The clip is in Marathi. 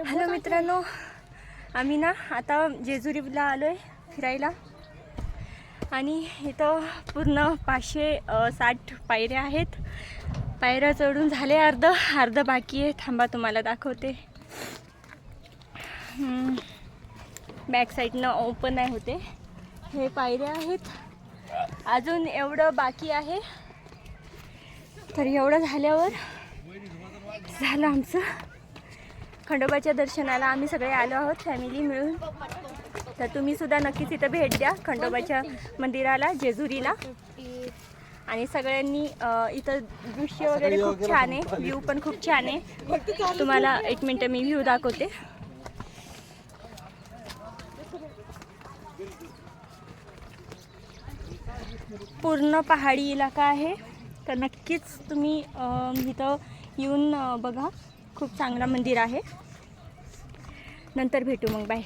हॅलो मित्रांनो, आम्ही ना आता जेजुरीला आलो आहे फिरायला आणि इथं पूर्ण 560 पायऱ्या आहेत. पायऱ्या चढून झाले अर्ध बाकी आहे. थांबा तुम्हाला दाखवते. बॅक साईडनं ओपन नाही होते. हे पायऱ्या आहेत, अजून एवढं बाकी आहे. तर एवढं झाल्यावर झालं आमचं. खंडोबाच्या दर्शनाला आम्ही सगळे आलो आहोत फॅमिली मिळून. तर तुम्ही सुद्धा नक्कीच इथं भेट द्या खंडोबाच्या मंदिराला जेजुरीला. आणि सगळ्यांनी इथं दृश्य वगैरे खूप छान आहे, व्ह्यू पण खूप छान आहे. तुम्हाला एक मिनटं मी व्ह्यू दाखवते. पूर्ण पहाडी इलाका आहे. तर नक्कीच तुम्ही इथं येऊन बघा. खूप चांगला मंदिर आहे. नंतर भेटू मग, बाय.